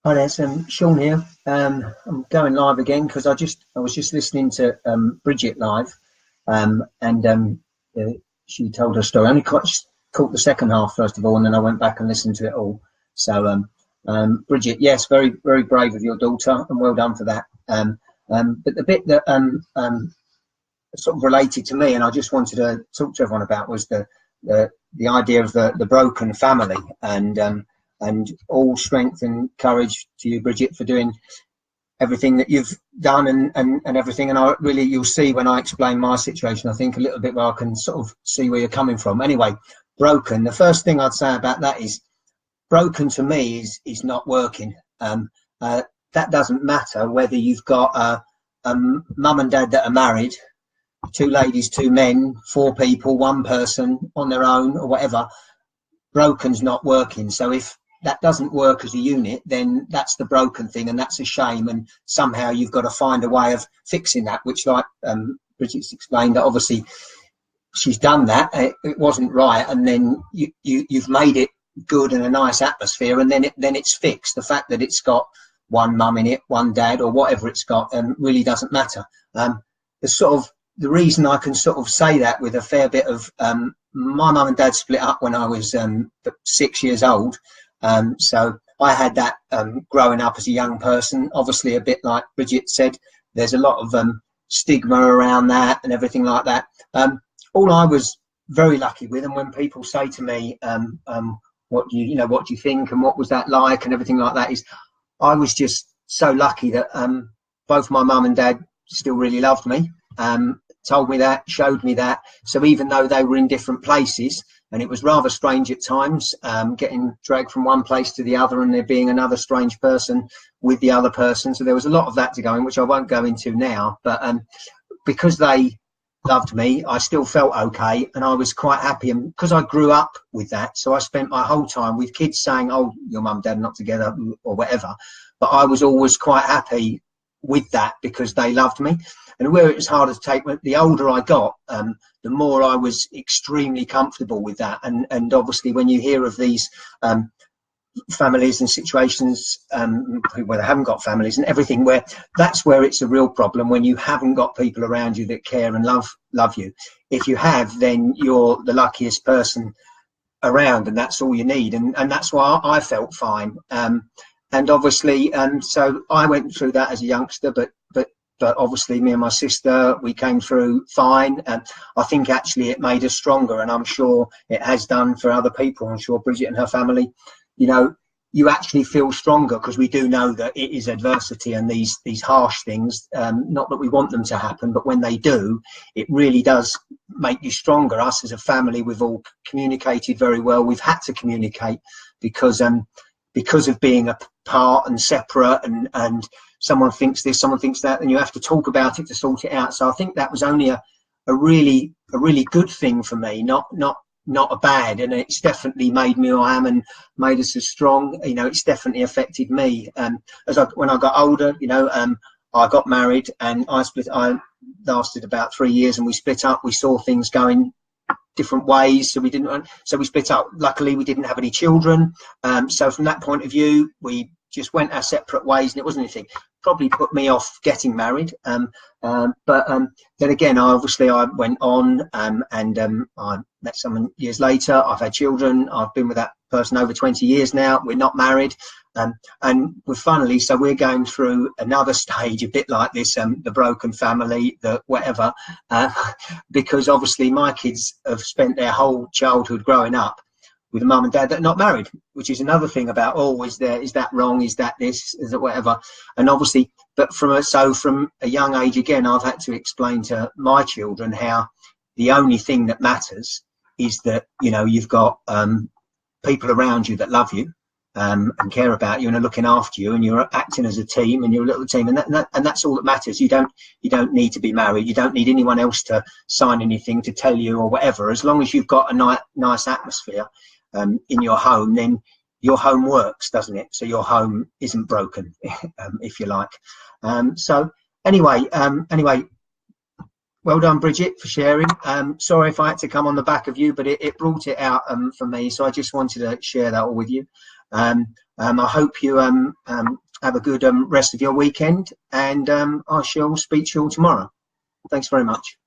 Hi there, Sean here. I'm going live again because I was just listening to Bridget live, and uh, she told her story. I only caught the second half first of all, and then I went back and listened to it all. So, Bridget, yes, very brave of your daughter, and well done for that. But the bit that sort of related to me, and I just wanted to talk to everyone about was the idea of the broken family, and all strength and courage to you, Bridget, for doing everything that you've done and everything. And I really, you'll see when I explain my situation, I think a little bit where I can sort of see where you're coming from. Anyway, broken. The first thing I'd say about that is broken to me is not working. That doesn't matter whether you've got a mum and dad that are married, two ladies, two men, four people, one person on their own or whatever. Broken's not working. So if that doesn't work as a unit, then that's the broken thing, and that's a shame. And somehow you've got to find a way of fixing that, which, like Bridget's explained, that obviously she's done that. It wasn't right, and then you've made it good and a nice atmosphere, and then it's fixed. The fact that it's got one mum in it, one dad, or whatever it's got, really doesn't matter. The reason I can sort of say that with a fair bit of my mum and dad split up when I was 6 years old. So I had that growing up as a young person. Obviously, a bit like Bridget said, there's a lot of stigma around that and everything like that. All I was very lucky with, and when people say to me, what do you think and what was that like and everything like that, is I was just so lucky that both my mum and dad still really loved me. Told me that, showed me that. So even though they were in different places, and it was rather strange at times, getting dragged from one place to the other, and there being another strange person with the other person. So there was a lot of that to go in, which I won't go into now. But because they loved me, I still felt okay, and I was quite happy. And because I grew up with that, so I spent my whole time with kids saying, "Oh, your mum and dad are not together," or whatever. But I was always quite happy with that because they loved me. And where it was harder to take, the older I got, the more I was extremely comfortable with that. And obviously, when you hear of these families and situations where they haven't got families and everything, where that's where it's a real problem, when you haven't got people around you that care and love you. If you have, then you're the luckiest person around, and that's all you need. And that's why I felt fine. And obviously, so I went through that as a youngster, but obviously me and my sister, we came through fine. And I think actually it made us stronger, and I'm sure it has done for other people. I'm sure Bridget and her family, you actually feel stronger, because we do know that it is adversity and these harsh things, not that we want them to happen, but when they do, it really does make you stronger. Us as a family, we've all communicated very well. We've had to communicate because of being apart and separate, and someone thinks this, someone thinks that, and you have to talk about it to sort it out. So I think that was only a really good thing for me, not a bad, and it's definitely made me who I am and made us as strong. It's definitely affected me. When I got older, I got married, and I lasted about 3 years, and we split up. We saw things going different ways, so we split up. Luckily, we didn't have any children, so from that point of view, we just went our separate ways, and it wasn't anything. Probably put me off getting married, but then again, I went on, and I met someone years later. I've had children. I've been with that person over 20 years now. We're not married, and we're going through another stage, a bit like this, the broken family, the whatever, because obviously my kids have spent their whole childhood growing up with a mum and dad that are not married, which is another thing about, is that wrong? Is that this? Is it whatever? And obviously, but from a young age, again, I've had to explain to my children how the only thing that matters is that, you've got people around you that love you, and care about you and are looking after you, and you're acting as a team, and you're a little team, and that's all that matters. You don't need to be married. You don't need anyone else to sign anything to tell you or whatever. As long as you've got a nice atmosphere in your home, then your home works, doesn't it? So your home isn't broken, if you like. So anyway, well done, Bridget, for sharing. Sorry if I had to come on the back of you, but it brought it out for me. So I just wanted to share that all with you. I hope you have a good rest of your weekend, and I shall speak to you all tomorrow. Thanks very much.